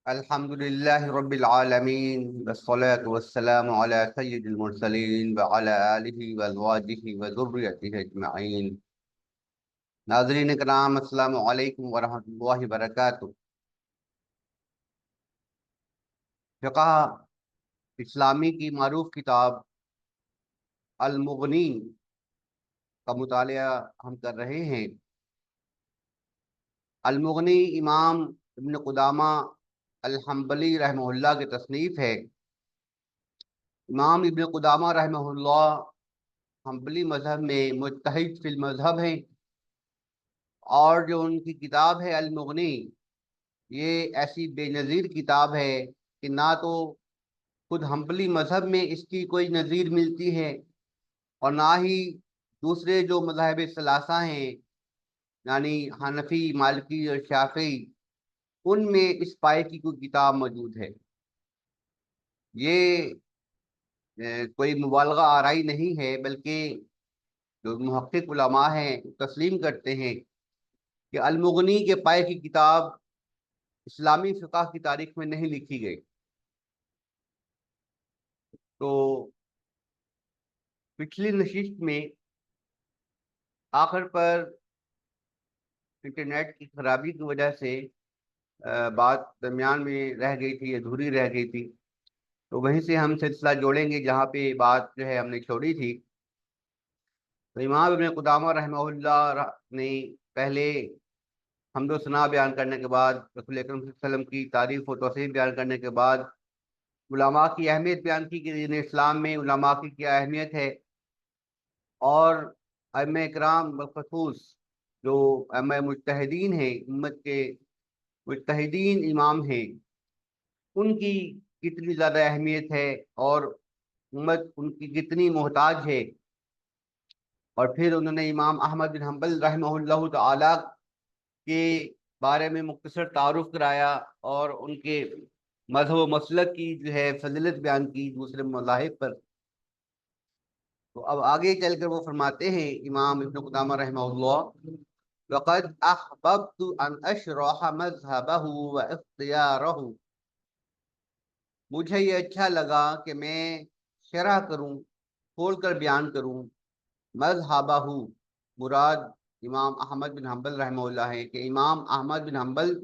الحمد لله رب العالمين والصلاة والسلام على سيد المرسلين وعلى آله وأزواجه وذريته أجمعين. ناظرین کرام، السلام علیکم ورحمۃ اللہ وبرکاتہ. فقہ اسلامی کی معروف کتاب المغنی کا مطالعہ ہم کر رہے ہیں. المغنی امام ابن قدامہ الحنبلی رحمہ اللہ کی تصنیف ہے. امام ابن قدامہ رحمہ اللہ حنبلی مذہب میں مجتہد فی المذہب ہیں، اور جو ان کی کتاب ہے المغنی، یہ ایسی بے نظیر کتاب ہے کہ نہ تو خود حنبلی مذہب میں اس کی کوئی نظیر ملتی ہے، اور نہ ہی دوسرے جو مذاہب ثلاثہ ہیں یعنی حنفی، مالکی اور شافعی، ان میں اس پائے کی کوئی کتاب موجود ہے. یہ کوئی مبالغہ آرائی نہیں ہے، بلکہ جو محقق علماء ہیں تسلیم کرتے ہیں کہ المغنی کے پائے کی کتاب اسلامی فقہ کی تاریخ میں نہیں لکھی گئی. تو پچھلی نشست میں آخر پر انٹرنیٹ کی خرابی کی وجہ سے بات درمیان میں رہ گئی تھی، ادھوری رہ گئی تھی، تو وہیں سے ہم سلسلہ جوڑیں گے جہاں پہ بات جو ہے ہم نے چھوڑی تھی. تو امام ابن قدامہ رحمہ اللہ نے پہلے حمد و ثنا بیان کرنے کے بعد، رسول اکرم صلی اللہ علیہ وسلم کی تعریف و توصیف بیان کرنے کے بعد، علماء کی اہمیت بیان کی کہ دین اسلام میں علماء کی کیا اہمیت ہے، اور ائمہ اکرام بالخصوص جو ائمہ مجتہدین ہیں، امت کے مجتہدین امام ہیں، ان کی کتنی زیادہ اہمیت ہے اور امت ان کی کتنی محتاج ہے. اور پھر انہوں نے امام احمد بن حنبل رحمہ اللہ تعالی کے بارے میں مختصر تعارف کرایا اور ان کے مذہب و مسلک کی جو ہے فضیلت بیان کی دوسرے مذاہب پر. تو اب آگے چل کر وہ فرماتے ہیں امام ابن قدامہ رحمہ اللہ: وَقَدْ أَحْبَبْتُ أَنْ أَشْرَحَ مَذْهَبَهُ وَاخْتِيَارَهُ. مجھے یہ اچھا لگا کہ میں شرح کروں، کھول کر بیان کروں. مذہبہ مراد امام احمد بن حنبل رحمہ اللہ ہے کہ امام احمد بن حنبل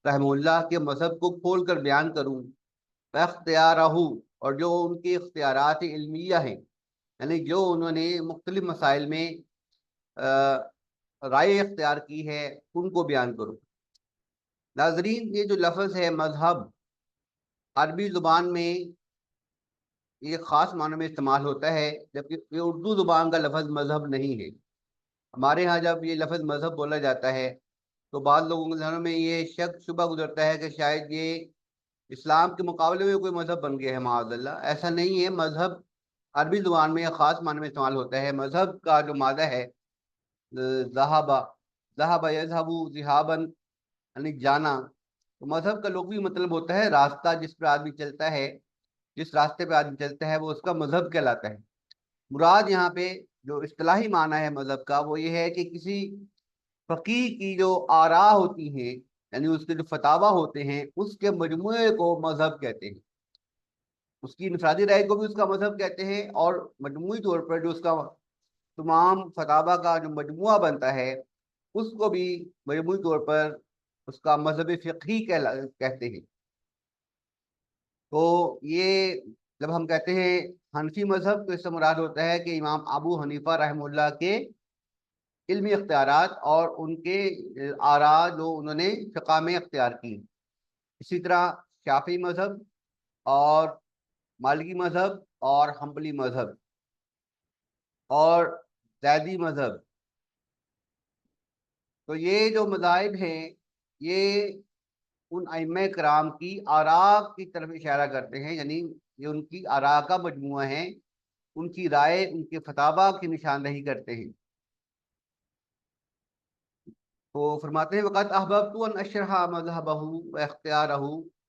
رحمہ اللہ کے مذہب کو کھول کر بیان کروں. اختیارہ، اور جو ان کے اختیارات علمیہ ہیں، یعنی جو انہوں نے مختلف مسائل میں رائے اختیار کی ہے، ان کو بیان کروں. ناظرین، یہ جو لفظ ہے مذہب، عربی زبان میں یہ خاص معنی میں استعمال ہوتا ہے، جبکہ یہ اردو زبان کا لفظ مذہب نہیں ہے. ہمارے ہاں جب یہ لفظ مذہب بولا جاتا ہے تو بعض لوگوں کے ذہنوں میں یہ شک شبہ گزرتا ہے کہ شاید یہ اسلام کے مقابلے میں کوئی مذہب بن گیا ہے. معاذ اللہ، ایسا نہیں ہے. مذہب عربی زبان میں خاص معنی میں استعمال ہوتا ہے. مذہب کا جو مادہ ہے ذہابہ، ذہابہ یذہب ذہاباً، یعنی جانا. تو مذہب کا لغوی مطلب ہوتا ہے راستہ جس پر آدمی چلتا ہے، جس راستے پہ آدمی چلتا ہے وہ اس کا مذہب کہلاتا ہے. مراد یہاں پہ جو اصطلاحی معنی ہے مذہب کا، وہ یہ ہے کہ کسی فقیہ کی جو آراء ہوتی ہیں، یعنی اس کے جو فتاوی ہوتے ہیں، اس کے مجموعے کو مذہب کہتے ہیں. اس کی انفرادی رائے کو بھی اس کا مذہب کہتے ہیں، اور مجموعی طور پر جو اس کا تمام فتاوی کا جو مجموعہ بنتا ہے، اس کو بھی مجموعی طور پر اس کا مذہب فقہی کہتے ہیں. تو یہ جب ہم کہتے ہیں حنفی مذہب، تو اس سے مراد ہوتا ہے کہ امام ابو حنیفہ رحمہ اللہ کے علمی اختیارات اور ان کے آراء جو انہوں نے فقہ میں اختیار کی. اسی طرح شافعی مذہب اور مالکی مذہب اور حنبلی مذہب اور زیدی مذہب، تو یہ جو مذاہب ہیں یہ ان ائمہ کرام کی آراء کی طرف اشارہ کرتے ہیں، یعنی یہ ان کی آراء کا مجموعہ ہیں، ان کی رائے، ان کے فتاوی کی نشاندہی کرتے ہیں. تو فرماتے ہیں وقت احببت ان اشرح مذہبہ و اختیارہ،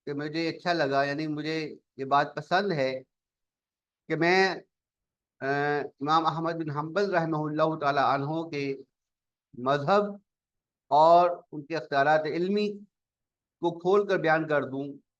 کہ مجھے اچھا لگا، یعنی مجھے یہ بات پسند ہے کہ میں امام احمد بن حنبل رحمہ اللہ تعالی عنہ کے مذہب اور ان کے اختیارات علمی کو کھول کر بیان کر دوں.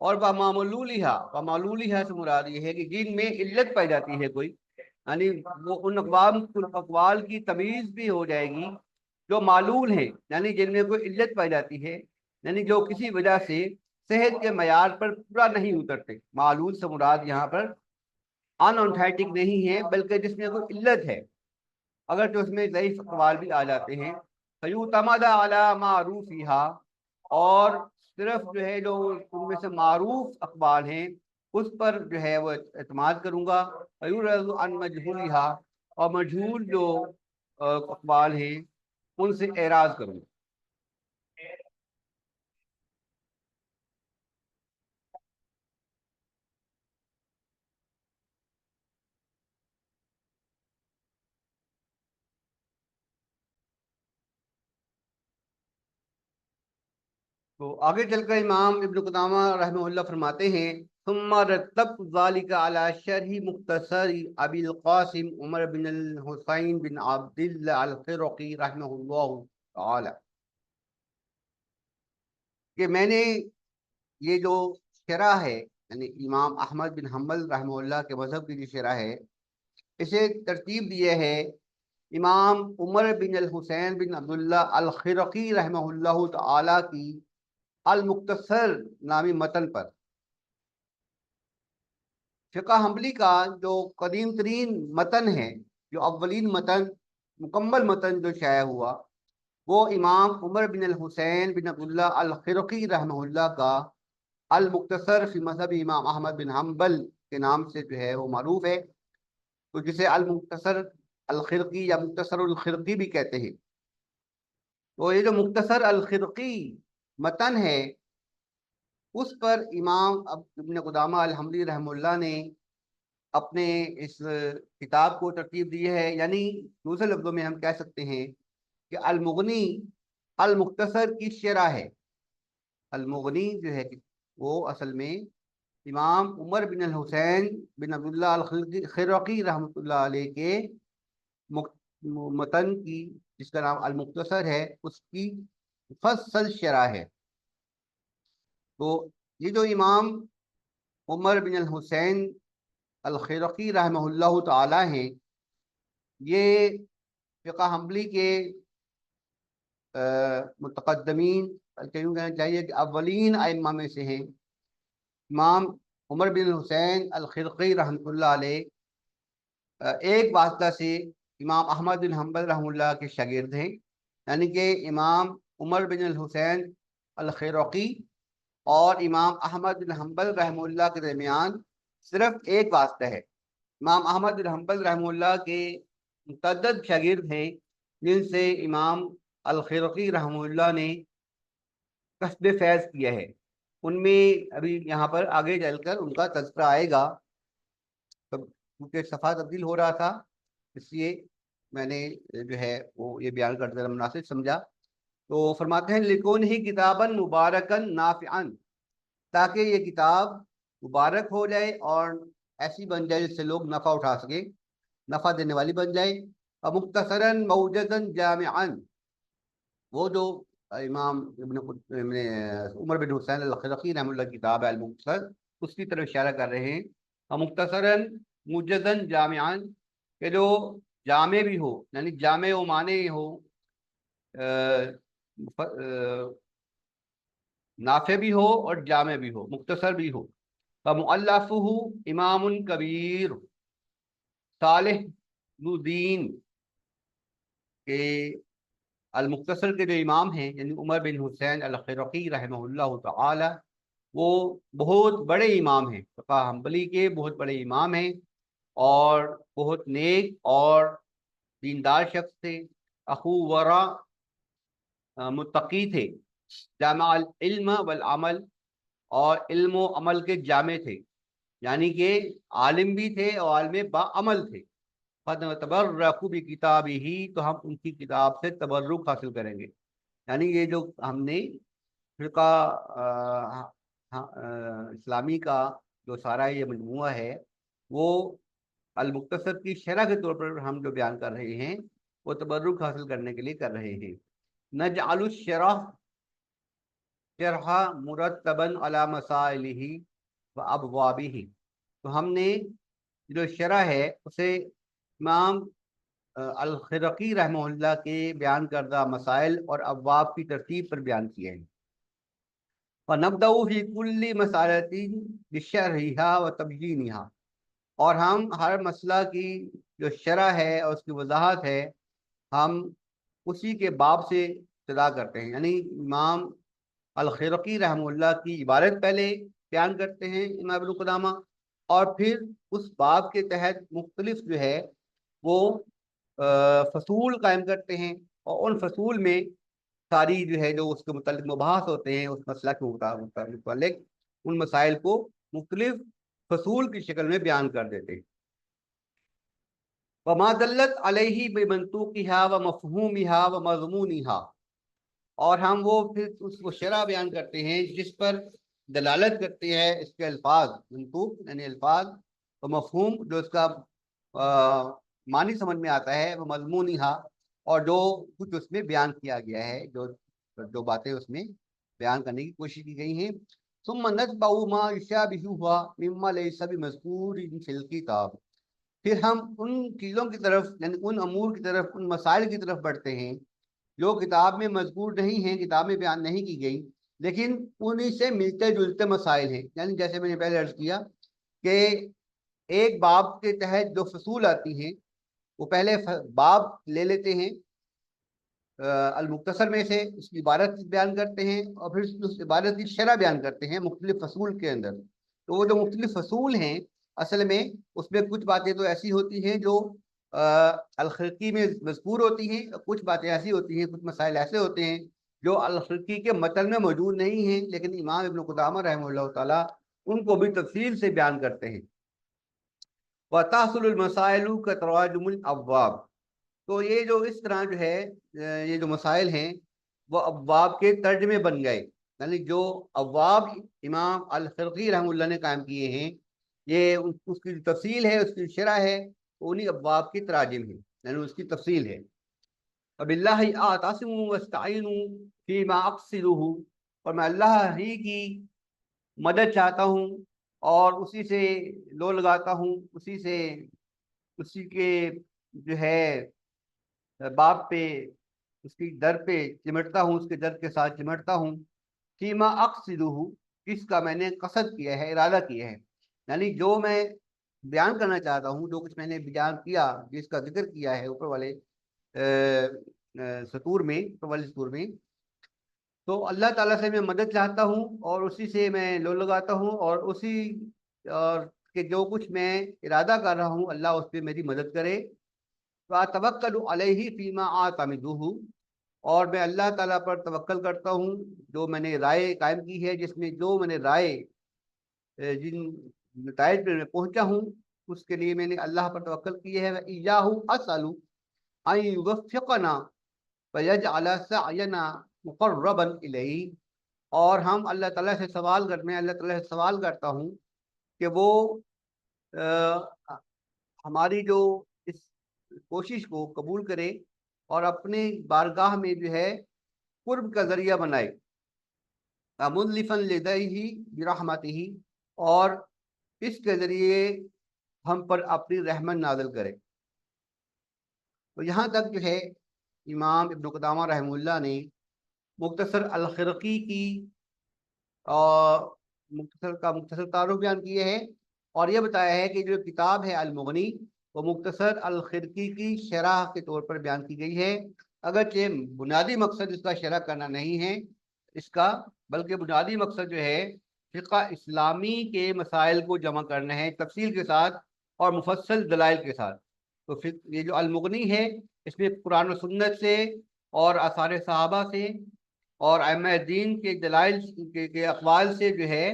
اور بمعلولها سے مراد یہ ہے کہ جن میں علت پائی جاتی ہے کوئی، یعنی وہ ان اقوال کی تمیز بھی ہو جائے گی جو معلول ہیں، یعنی جن میں کوئی علت پائی جاتی ہے، یعنی جو کسی وجہ سے صحت کے معیار پر پورا نہیں اترتے۔ معلول سے مراد یہاں پر انتھیٹک نہیں ہے، بلکہ جس میں کوئی علت ہے، اگر تو اس میں ضعیف اقوال بھی آ جاتے ہیں۔ فیعتمد علی معروفها، اور صرف جو ہے جو ان میں سے معروف اقوال ہیں اس پر جو ہے وہ اعتماد کروں گا۔ فیعرض عن مجہولها، اور مجہول جو اقوال ہیں ان سے اعراض کروں گا۔ تو آگے چل کر امام ابن قدامہ رحمہ اللہ فرماتے ہیں، ثم رتب ذلك على شرح مختصر ابی القاسم عمر بن الحسین بن عبد اللہ الخرقی رحمہ اللہ تعالی، کہ میں نے یہ جو شرح ہے، یعنی امام احمد بن حنبل رحمہ اللہ کے مذہب کی جو شرح ہے، اسے ترتیب دیے ہے امام عمر بن الحسین بن عبداللہ الخرقی رحمہ اللہ تعالی کی المختصر نامی متن پر۔ فقہ حنبلی کا جو قدیم ترین متن ہے، جو اولین متن، مکمل متن جو شائع ہوا، وہ امام عمر بن الحسین بن عبداللہ الخرقی رحمہ اللہ کا المختصر فی مذہب امام احمد بن حنبل کے نام سے جو ہے وہ معروف ہے، تو جسے المختصر الخرقی یا مختصر الخرقی بھی کہتے ہیں۔ تو یہ جو مختصر الخرقی متن ہے، اس پر امام ابن قدامہ الحنبلی رحمہ اللہ نے اپنے اس کتاب کو ترتیب دی ہے، یعنی دوسرے لفظوں میں ہم کہہ سکتے ہیں کہ المغنی المختصر کی شرح ہے۔ المغنی جو ہے وہ اصل میں امام عمر بن الحسین بن عبداللہ الخرقی رحمۃ اللہ علیہ کے متن کی، جس کا نام المختصر ہے، اس کی مفصل شرح ہے۔ تو یہ جو امام عمر بن الحسین الخرقی رحمہ اللہ تعالی ہیں، یہ فقہ حنبلی کے متقدمین، کیوں کہنا چاہیے کہ اولین ائمہ میں سے ہیں۔ امام عمر بن الحسین الخرقی رحمۃ اللہ علیہ ایک واسطہ سے امام احمد بن حنبل رحمہ اللہ کے شاگرد ہیں، یعنی کہ امام عمر بن الحسین الخرقی اور امام احمد بن حنبل رحمہ اللہ کے درمیان صرف ایک واسطہ ہے۔ امام احمد بن حنبل رحمہ اللہ کے متعدد شاگرد ہیں، جن سے امام الخرقی رحمہ اللہ نے کسب فیض کیا ہے۔ ان میں ابھی یہاں پر آگے چل کر ان کا تذکرہ آئے گا، کیونکہ صفحہ تبدیل ہو رہا تھا، اس لیے میں نے جو ہے وہ یہ بیان کرتے رہنا مناسب سمجھا۔ تو فرماتے ہیں لکون ہی کتاباً مبارکاً نافعاً، تاکہ یہ کتاب مبارک ہو جائے اور ایسی بن جائے جس سے لوگ نفع اٹھا سکے، نفع دینے والی بن جائے۔ اور مختصراً موجزاً جامعاً، وہ جو امام عمر بن حسین الخرقی رحمہ اللہ کی کتاب ہے المختصر، اس کی طرف اشارہ کر رہے ہیں۔ اور مختصراً موجزاً جامعاً، کہ جو جامع بھی ہو، یعنی جامع و معنی ہو، نافع بھی ہو اور جامع بھی ہو، مختصر بھی ہو۔ فمؤلفہ امام کبیر صالح الدین کے، المختصر کے جو امام ہیں یعنی عمر بن حسین الخرقی رحمہ اللہ تعالی، وہ بہت بڑے امام ہیں، فقہ حنبلی کے بہت بڑے امام ہیں، اور بہت نیک اور دیندار شخص تھے، اخو ورا متقی تھے، جامع العلم والعمل، اور علم و عمل کے جامع تھے، یعنی کہ عالم بھی تھے اور عالم با عمل تھے۔ فَنَتَبَرَّكُ بِكِتَابِهِ، تو ہم ان کی کتاب سے تبرک حاصل کریں گے، یعنی یہ جو ہم نے فرقہ اسلامی کا جو سارا یہ مجموعہ ہے، وہ المختصر کی شرح کے طور پر ہم جو بیان کر رہے ہیں، وہ تبرک حاصل کرنے کے لیے کر رہے ہیں۔ نجعل الشرح شرح مرتباً علی مسائلہ و ابوابہ، تو ہم نے جو شرح ہے اسے امام الخرقی رحمہ اللہ کے بیان کردہ مسائل اور ابواب کی ترتیب پر بیان کیے ہیں۔ وَنَبْدَأُ فِي كُلِّ مَسْأَلَةٍ بِشَرْحِهَا وَتَبْيِينِهَا، اور ہم ہر مسئلہ کی جو شرح ہے اور اس کی وضاحت ہے ہم اسی کے باب سے ابتدا کرتے ہیں، یعنی امام الخرقی رحمہ اللہ کی عبارت پہلے بیان کرتے ہیں امام ابن قدامہ، اور پھر اس باب کے تحت مختلف جو ہے وہ فصول قائم کرتے ہیں، اور ان فصول میں ساری جو ہے جو اس کے متعلق مباحث ہوتے ہیں اس مسئلہ کے متعلق ان مسائل کو مختلف فصول کی شکل میں بیان کر دیتے ہیں۔ وما دلت علیہ بمنطوقها ومفہومها ومضمونها، اور ہم وہ پھر اس کو شرح بیان کرتے ہیں جس پر دلالت کرتے ہیں اس کے الفاظ، منطوق یعنی الفاظ، و مفہوم جو اس کا معنی سمجھ میں آتا ہے، وہ مضمونها، اور جو کچھ اس میں بیان کیا گیا ہے، جو باتیں اس میں بیان کرنے کی کوشش کی گئی ہیں۔ ثم نتبع ما يشابهها مما ليس بمذکور فی الکتاب، پھر ہم ان چیزوں کی طرف یعنی ان امور کی طرف، ان مسائل کی طرف بڑھتے ہیں جو کتاب میں مذکور نہیں ہیں، کتاب میں بیان نہیں کی گئی، لیکن انہی سے ملتے جلتے مسائل ہیں۔ یعنی جیسے میں نے پہلے عرض کیا کہ ایک باب کے تحت جو فصول آتی ہیں وہ پہلے باب لے لیتے ہیں المختصر میں سے، اس کی عبارت بیان کرتے ہیں، اور پھر اس عبارت کی شرح بیان کرتے ہیں مختلف فصول کے اندر۔ تو وہ جو مختلف فصول ہیں اصل میں اس میں کچھ باتیں تو ایسی ہوتی ہیں جو الخرقی میں مذکور ہوتی ہیں، اور کچھ باتیں ایسی ہوتی ہیں، کچھ مسائل ایسے ہوتے ہیں جو الخرقی کے متن میں موجود نہیں ہیں، لیکن امام ابن قدامہ رحمہ اللہ تعالیٰ ان کو بھی تفصیل سے بیان کرتے ہیں۔ وَتَحْصُلُ الْمَسَائِلُ كَتَرَاجُمِ الْأَبْوَابِ، تو یہ جو اس طرح جو ہے یہ جو مسائل ہیں وہ ابواب کے ترجمے بن گئے، یعنی جو ابواب امام الخرقی رحمہ اللہ نے قائم کیے ہیں، یہ اس کی تفصیل ہے، اس کی شرح ہے، انہی ابواب کی تراجم ہے، یعنی اس کی تفصیل ہے۔ وَبِاللَّهِ أَعْتَصِمُ وَأَسْتَعِينُ فِيمَا أَقْصِدُهُ، اور میں اللہ ہی کی مدد چاہتا ہوں اور اسی سے لو لگاتا ہوں، اسی کے جو ہے باب پہ، اس کی در پہ چمٹتا ہوں، اس کے در کے ساتھ چمٹتا ہوں۔ فیما اقصدہ، جس کا میں نے قصد کیا ہے، ارادہ کیا ہے، یعنی جو میں بیان کرنا چاہتا ہوں، جو کچھ میں نے بیان کیا، جس کا ذکر کیا ہے اوپر والے سطور میں، اوپر والے سطور میں، تو اللہ تعالیٰ سے میں مدد چاہتا ہوں اور اسی سے میں لو لگاتا ہوں، اور کہ جو کچھ میں ارادہ کر رہا ہوں اللہ اس پہ میری مدد کرے۔ وَأَتَوَكَّلُ عَلَيْهِ فِيمَا أَعْتَمِدُهُ، اور میں اللہ تعالیٰ پر توکل کرتا ہوں جو میں نے رائے قائم کی ہے، جس میں جو میں نے رائے جن نتائج پر میں پہنچا ہوں اس کے لیے میں نے اللہ پر توکل کی ہے۔ وَإِيَّاهُ أَسْأَلُ أَن يُوَفِّقَنَا وَيَجْعَلَ سَعْيَنَا مُقَرَّبًا إِلَيْهِ، اور ہم اللہ تعالیٰ سے سوال کرتے ہیں، اللہ تعالیٰ سے سوال کرتا ہوں کہ وہ ہماری جو اس کوشش کو قبول کرے اور اپنے بارگاہ میں جو ہے قرب کا ذریعہ بنائے۔ مُذْلِفًا لِدَيْهِ بِرَحْمَتِهِ، اور اس کے ذریعے ہم پر اپنی رحمت نازل کرے۔ تو یہاں تک جو ہے امام ابن قدامہ رحمہ اللہ نے مختصر الخرقی کی مختصر تعارف بیان کیے ہیں، اور یہ بتایا ہے کہ جو کتاب ہے المغنی وہ مختصر الخرقی کی شرح کے طور پر بیان کی گئی ہے، اگرچہ بنیادی مقصد اس کا شرح کرنا نہیں ہے اس کا، بلکہ بنیادی مقصد جو ہے فقہ اسلامی کے مسائل کو جمع کرنا ہے تفصیل کے ساتھ اور مفصل دلائل کے ساتھ۔ تو یہ جو المغنی ہے اس میں قرآن و سنت سے اور آثار صحابہ سے اور ائمہ دین کے دلائل کے اقوال سے جو ہے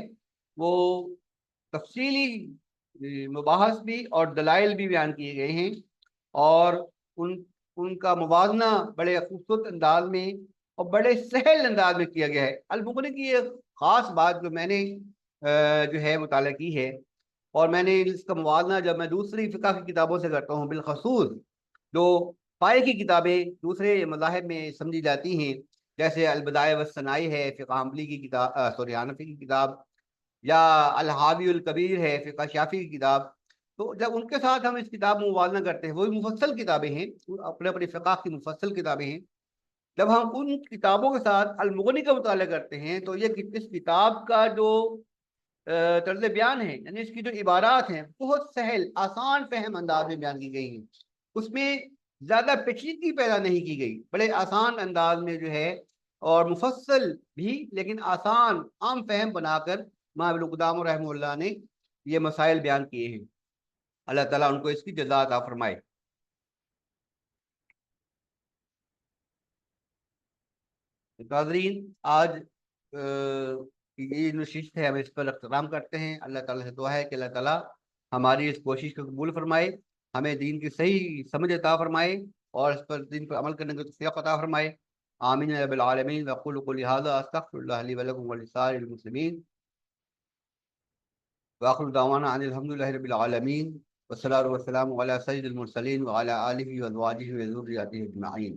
وہ تفصیلی مباحث بھی اور دلائل بھی بیان کیے گئے ہیں، اور ان کا موازنہ بڑے خوبصورت انداز میں اور بڑے سہل انداز میں کیا گیا ہے۔ المغنی کی ایک خاص بات جو میں نے جو ہے مطالعہ کی ہے، اور میں نے اس کا موازنہ جب میں دوسری فقہ کی کتابوں سے کرتا ہوں، بالخصوص جو فقہ کی کتابیں دوسرے مذاہب میں سمجھی جاتی ہیں جیسے البدائے والثنائی ہے فقہ حنبلی کی کتاب، سوری حنفی کی کتاب، یا الحاوی الکبیر ہے فقہ شافی کی کتاب. تو جب ان کے ساتھ ہم اس کتاب میں موازنہ کرتے ہیں، وہ بھی مفصل کتابیں ہیں، اپنے اپنی فقہ کی مفصل کتابیں ہیں، جب ہم ان کتابوں کے ساتھ المغنی کا مطالعہ کرتے ہیں تو یہ اس کتاب کا جو طرز بیان ہے، یعنی اس کی جو عبارات ہیں، بہت سہل آسان فہم انداز میں بیان کی گئی ہیں. اس میں زیادہ پیچیدگی پیدا نہیں کی گئی، بڑے آسان انداز میں جو ہے، اور مفصل بھی لیکن آسان عام فہم بنا کر امام ابن قدامہ رحمہ اللہ نے یہ مسائل بیان کیے ہیں. اللہ تعالیٰ ان کو اس کی جزا عطا فرمائے. ناظرین، آج یہ نشست ہے، ہم اس پر اختتام کرتے ہیں. اللہ تعالیٰ سے دعا ہے کہ اللہ تعالیٰ ہماری اس کوشش کو قبول فرمائے، ہمیں دین کی صحیح سمجھ عطا فرمائے، اور اس پر دین پر عمل کرنے کی توفیق عطا فرمائے. آمین یا رب العالمین. وأقول قولي هذا أستغفر الله لي ولكم ولسائر المسلمين، وآخر دعوانا أن الحمد لله رب العالمين، والصلاة والسلام على سيد المرسلين وعلى آله وأزواجه وذريته أجمعين.